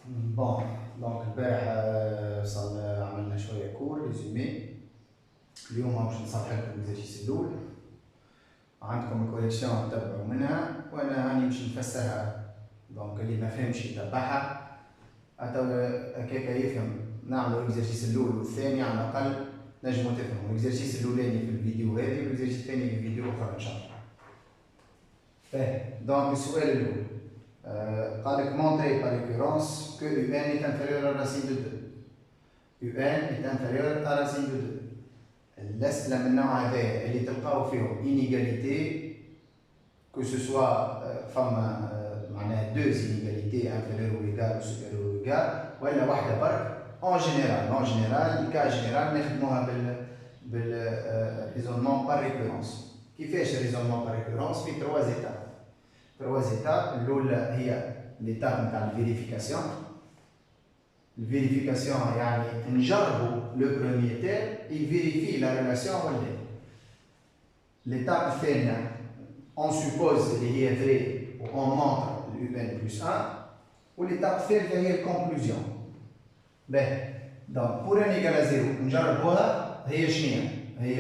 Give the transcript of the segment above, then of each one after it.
بون دونك البارح عملنا شويه كور ريزومي. اليوم باش نصلح لكم الاكزرسيس الاول. عندكم الكوليكسيون تبعوا منها وانا راني باش نفسرها. دونك اللي ما فهمش يتبعها هكاكا يفهم. نعملوا الاكزرسيس الاول والثاني على الاقل نجموا تفهموا الاكزرسيس الاولاني في الفيديو هذه والاكزرسيس الثاني في فيديو اخرى ان شاء الله. دونك السؤال الاول قال لك montrer par récurrence que UN est inférieur à racine de 2. UN est inférieur à racine de 2. الأسئلة من النوع هذا اللي تلقاو فيهم inégalité que ce soit فما معناها deux inégalités inférieures ou égales ou supérieures ou égales ولا واحدة برك en général الكا جينيرال نخدموها بالريزونمون par récurrence. كيفاش الريزونمون par récurrence؟ في trois étapes. trois étapes. الأولى هي l'étape نتاع الفيريفيكاسيون. الفيريفيكاسيون يعني نجربوا لو بروميير تيرم يفيريفي لا ريلاسيون ولا لا. l'étape الثانية on suppose اللي هي فري و on montre UN plus 1 و l'étape الثالثة هي الكونكلوزيون. باهي دونك pour n égale à 0 نجربوها هي شنو هي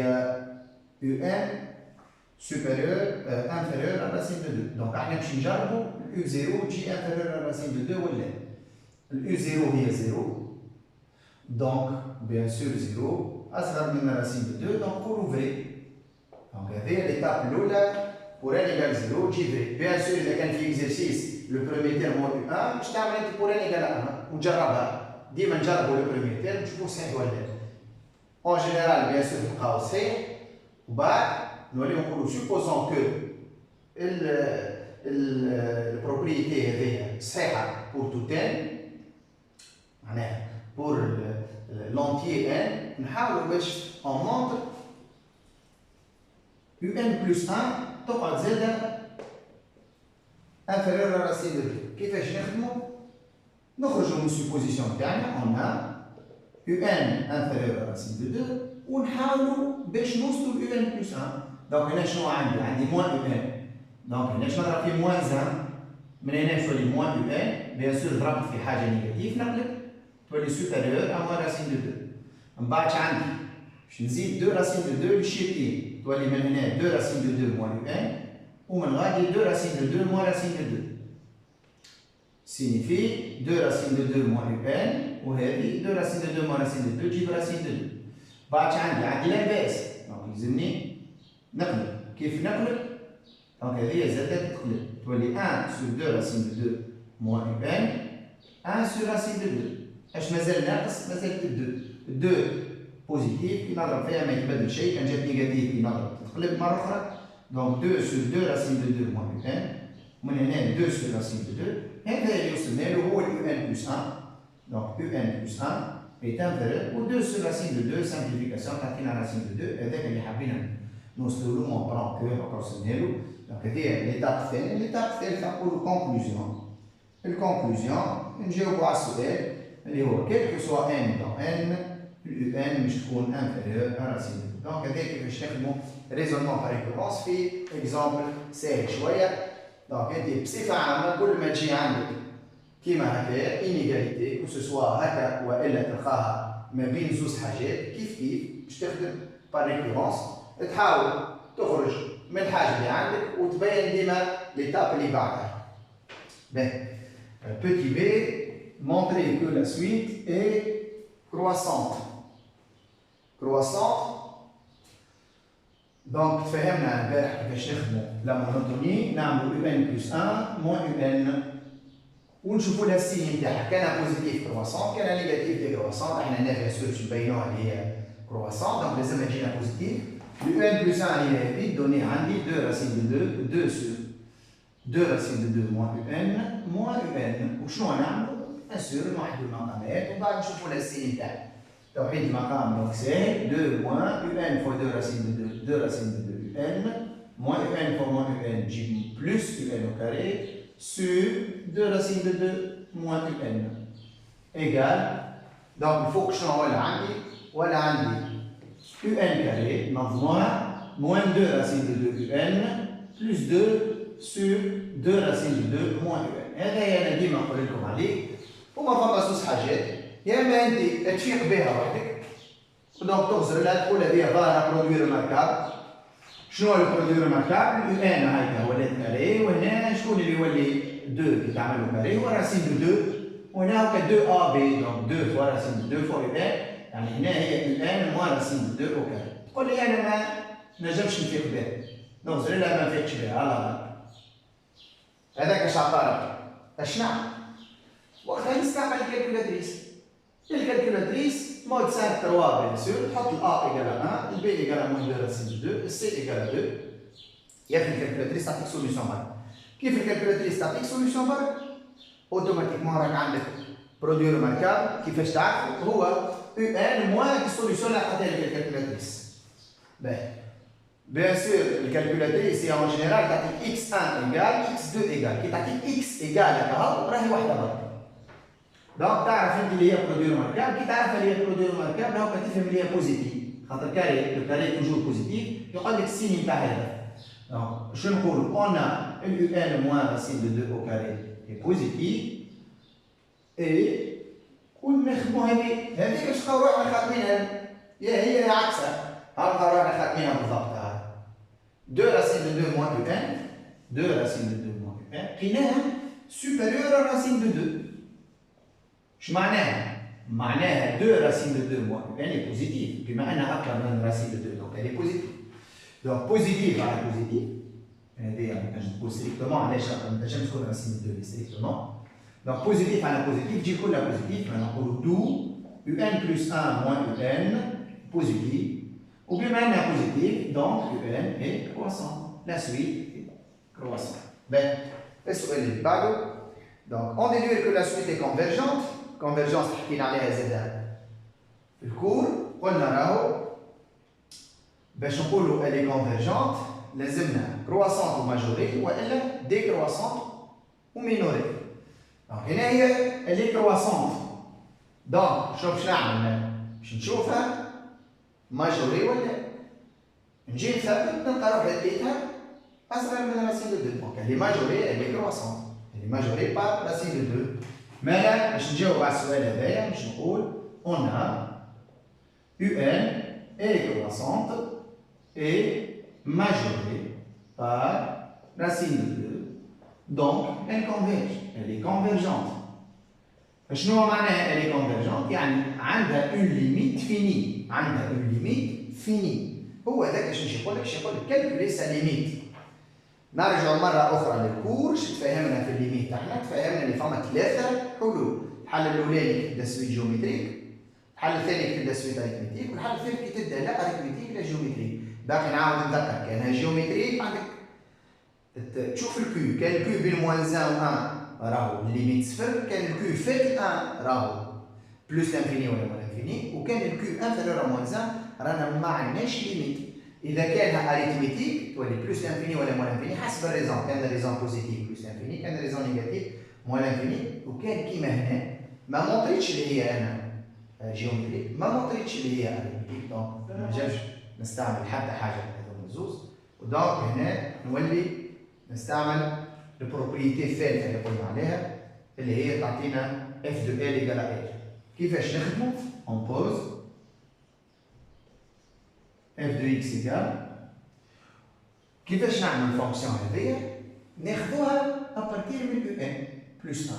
UN supérieur inférieur à racine de 2. donc احنا باش نجربوا U0 تجي inférieur à racine de 2 ولا U0 هي 0 donc bien sûr 0 اصغر من racine de 2 donc pour vrai. donc هذه l'étape الاولى pour n égale 0 تجي vrai. bien sûr اذا كان في exercice le premier terme هو U1 باش تعمل انت pour n égale 1 ونجربها. ديما نجربوا le premier terme نشوفوا صحيح ولا لا. en général bien sûr تلقاو صحيح وبعد نوليو نقولوا supposons que البروبريتي هذه صحيحه pour tout n معناها pour l'entier n نحاولوا باش on montre UN plus 1 تقعد زاده inférieur à racine de 2. كيفاش نخدموا؟ نخرجوا من السوبوزيسيون تاعنا on a UN inférieur à racine de 2 ونحاولوا باش نوصلوا ل UN plus 1. دونك هنا شنو عندي موان UN. دونك هنا شنو نضرب في موان 1 من هنا باش تولي موان UN. بيان سور ضربت في حاجه نيجاتيف نقلب تولي سوبيريور ا موان راسين دو 2. من بعد عندي باش نزيد 2 راسين دو 2 للشيتين تولي من هنا 2 راسين دو 2 موان UN ومن غادي 2 راسين دو 2 موان راسين دو 2 سينيفي 2 راسين دو 2 موان UN وهذه 2 راسين دو 2 موان راسين دو 2 تجيب راسين دو 2. بعد عندي لاباس دونك يلزمني نقلب. كيف نقلب؟ دونك هذه زادت تقلب تولي 1 sur 2 racine de 2 moins UN 1 sur racine de 2. اش مازال ناقص؟ مازال 2 2 بوزيتيف كي نضرب فيها ما يتبدل شيء. كان جات نيجاتيف كي نضرب تتقلب مره اخرى. دونك 2 sur 2 racine de 2 moins UN ومن هنا 2 sur racine de 2. هذا اللي وصلنا له هو UN plus 1. دونك UN plus 1 est inférieur و 2 sur racine de 2 simplification تعطينا racine de 2. هذاك اللي حابين نوصلوا له مون برون كور وصلنا له. دونك هذه ليتاب الثانيه. ليتاب الثالثه نقولوا كونكلوزيون. الكونكلوزيون نجاوبوا على السؤال اللي هو كيل كو سوا ان دون ان اليو ان مش تكون انفيريور ا راسين. دونك هذا كيفاش نخدموا ريزونمون بار ريكورونس في اكزامبل ساهل شويه. دونك انت بصفه عامه كل ما تجي عندك كيما هكايا انيغاليتي كو سوا هكا والا تلقاها ما بين زوج حاجات كيف باش تخدم بار ريكورونس. تحاول تخرج من الحاجه اللي عندك وتبين ديما ليتاب اللي بعدها. باهي بوتي بي montrer que la suite est croissante. دونك تفهمنا البارح كيفاش نخدموا لا مونوتوني. نعملوا UN plus 1 moins UN ونشوفوا لها السين نتاعها. كان بوزيتيف كرواسون كان نيجاتيف ديكرواسون. احنا هنا بيان سور باش نبينوها اللي هي كرواسون دونك لازم تجينا بوزيتيف. Le UN plus 1 هي هذه دوني عندي 2 racine de 2 2 sur 2 racine de 2 moins UN وشنو نعملوا؟ بيان سور نوحدوا المقامات ومن بعد نشوفوا لها السين تاعها. توحيد المقام دونك ساهل 2 moins UN fois 2 racine de 2 racine de 2 UN moins UN fois moins UN تجيب plus UN au carré sur 2 racine de 2 moins UN égale. دونك الفوق شنو ولا عندي؟ ولا عندي UN carré, moins 2 racine de 2 UN, plus 2 sur 2 racine de 2 moins UN. هذا أنا ديما نقول لكم عليه. هما فما زوز حاجات، يا اما انت تفيق بها وحدك دونك تغزر لها تقول هذه ظاهره برودوي ريماركابل. شنو هو البرودوي ريماركابل؟ يو ان هاكا ولات كاري، وهنا شكون اللي يولي 2 كي تعملوا كاري هو راسين دو 2، وهنا هاكا 2 ا بي دونك 2 فوا راسين دو 2 فوا يو ان، يعني هنا هي يو ان موان راسين دو 2 او كاري. تقول لي انا ما نجمش نفيق بها، نغزر لها ما نفيقش بها، الله هذاك اش عطارك اش نعمل؟ وقتها نستعمل الكالكولاتريس. الكالكولاتريس مود 5 3 بيان سور، تحط الA ايكال 1، الB ايكال موان 2 راسين 2، الC ايكال 2. يا في الكالكولاتريس تعطيك سوليسيون برك. كيف الكالكولاتريس تعطيك سوليسيون برك؟ اوتوماتيكمون راك عندك برودوي ريماركابل. كيفاش تعرف؟ هو يو ان موان السوليسيون اللي عطاتها لك الكالكولاتريس. باهي. بيان سور الكالكولاتريس هي اون جينيرال تعطيك x1 ايكال x2 ايكال، كي تعطيك x ايكال هكا راهي واحده برك. دونك تعرف انت اللي هي برودوي ريماركابل، كي تعرف اللي هي برودوي ريماركابل هاكا تفهم اللي هي بوزيتيف، خاطر كاري لو كاري توجور بوزيتيف، يقول لك السيني نتاع هذا. دونك شنو نقولوا؟ اون ا اليو ان موان راسين دو 2 او كاري هي بوزيتيف، اي ونخدموا هذيك باش نلقاو روحنا خاطبينها، هي عكسها، نلقاو روحنا خاطبينها بالضبط. 2 راسين دو 2 موان يو ان، 2 راسين دو 2 موان يو ان، لقيناها سوبيريور راسين دو 2. شو معناها؟ معناها 2 راسين دو 2 موان يو ان هي بوزيتيف، بما انها اكبر من راسين دو 2 دونك هي بوزيتيف. دونك بوزيتيف على بوزيتيف، هذه نجم تقول ستريكتومون، علاش ما تنجمش تكون راسين دو 2 ستريكتومون. دونك بوزيتيف على بوزيتيف تجي كلها بوزيتيف، نقولوا 2 يو ان بلس 1 موان يو ان بوزيتيف، وبما انها بوزيتيف دونك يو ان هي كرواسون، لا سويت كرواسون. باهي السؤال اللي بعده، دونك اون ديدوير كو لا سويت اي كونفيرجونت. كونفيرجونس حكينا عليها زاد في الكور، قلنا راهو باش نقولوا الي كونفيرجونت لازمنا كرواسونت وماجوري والا دي كرواسونت ومينوري. دونك هنا هي الي كرواسونت، دونك شنو باش نعمل؟ باش نشوفها ماجوري ولا نجي نثبت نلقى روحي لقيتها اصغر من راسين دو 2، دونك اللي ماجوري اللي كرواسونت، اللي ماجوري بار راسين دو 2. مالا باش نجاوب على السؤال هذايا باش نقول اون ا يو ان اي كرواسونت اي ماجوري بار راسين دو 2 دونك elle converge، elle est convergente. شنو معناها elle est convergente؟ يعني عندها اون ليميت فيني، عندها اون ليميت فيني. هو هذاك اش نجي نقول لك؟ باش نقول لك كالكولي سا ليميت. نرجع مرة أخرى للكور، اش تفهمنا في الليميت تاعنا؟ تفهمنا اللي فما 3 حلول، الحل الأولاني كي تبدا سويت جيومتريك، الحل الثاني كي تبدا سويت أريثميتيك، والحل الثالث كي تبدا لا أريثميتيك لا جيومتريك. باقي نعاود نذكر، كان جيومتريك عندك تشوف الكيو، كان الكيو بين موان 1 و 1 راهو الليميت صفر، كان الكيو فات 1 راهو بلوس لانفيني ولا موان لانفيني، وكان الكيو انفيريور موان 1 رانا ما عندناش ليميت. إذا كانها أريثميتيك تولي بلوس لانفيني ولا موان لانفيني حسب الريزون، كان الريزون بوزيتيف بلوس لانفيني، كان الريزون نيجاتيف موان لانفيني، وكان كيما هنا ما مونطريتش اللي هي أنا جيومتريك، ما مونطريتش اللي هي أريثميتيك، دونك ما نجمش نستعمل حتى حاجة من هذوما الزوز، ودونك هنا نولي نستعمل البروبريتي الثالثة اللي قلنا عليها اللي هي تعطينا اف دو ال ايكال ال. كيفاش نخدمو؟ اون بوز اف دو اكس ايكال، كيفاش نعمل الفونكسيون هذيا؟ ناخذوها ابارتير من يو ان بلس 1،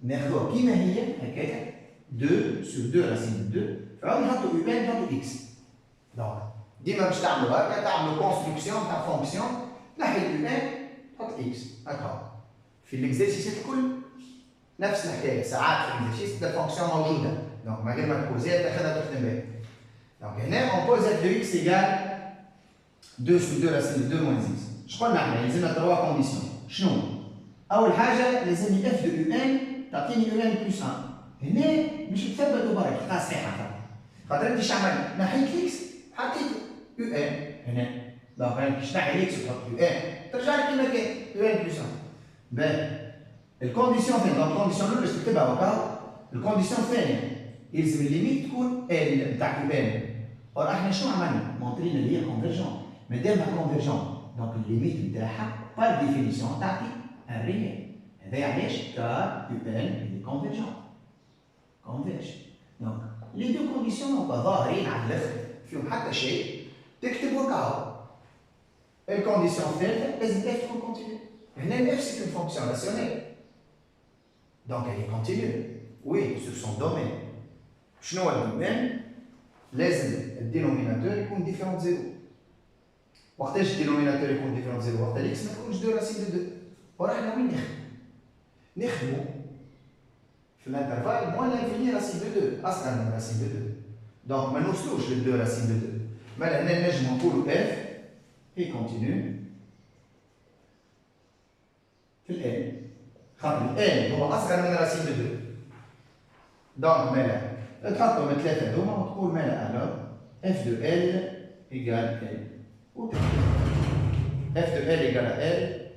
ناخذوها كيما هي هكاك 2 سور 2 راسين 2، فعاود نحطو يو ان نحطو اكس. دونك ديما باش تعملوا هكا، تعملوا كونستركسيون تاع فونكسيون، نحي يو ان تحط اكس هكا. في الاكزرسيسات الكل نفس الحكايه، ساعات في الاكزرسيس تبدا الفونكسيون موجوده، دونك من غير ما تبوزيها تاخذها تخدم بها. دونك هنا اون بوز اف دو اكس ايكال 2 سور 2 راسين 2 موان 6. شقلنا احنا لازمنا 3 كونديسيون. شنو؟ أول حاجة لازمني اف دو يو ان تعطيني يو ان بلس 1. هنا باش تثبتوا برك تلقاها صحيحة، خاطر انت اش عملت؟ نحيت اكس حطيت يو ان هنا، دونك باش تنحي اكس وتحط يو ان ترجع لك كيما كان يو ان بلس 1. باهي الكونديسيون فين؟ دونك الكونديسيون الأولى باش تكتبها هكا، الكونديسيون الثانية يلزم الليميت تكون ال نتاع يو ان. اور احنا شنو عملنا؟ مونطرينا اللي هي كونفيرجون، مادامها كونفيرجون دونك الليميت نتاعها بار ديفينيسيون تعطي الريال. هذايا علاش؟ كار يو ان اللي كونفيرجون. converge. Donc, les deux conditions n'ont pas ظاهرين على الآخر فيهم حتى شيء تكتب وكاو. الكونديسيون الثالثة لازم اف تكون كونتينيو. هنا الاف سي une fonction rationnelle. Donc elle est continue. Oui, sur son domaine. شنو هو الدومين؟ لازم الدينوميناتور يكون ديفيرون زيرو. وقتاش الدينوميناتور يكون ديفيرون زيرو؟ وقت الاكس ما تكونش دو راسين دو دو. وراحنا وين نخدمو في الانترفال موان لانفيني راسين دو دو، اصغر من راسين دو دو. دونك ما نوصلوش للدو راسين دو دو. مالا هنا نجمو نقولو اف هي كونتينيو في الان. خاطر الان هو اصغر من راسين دو دو. دونك مالا تحطهم الثلاثة هذوما وتقول مالا الوغ اف دو ال ايكال ال. وتكتب اف دو ال ايكال ال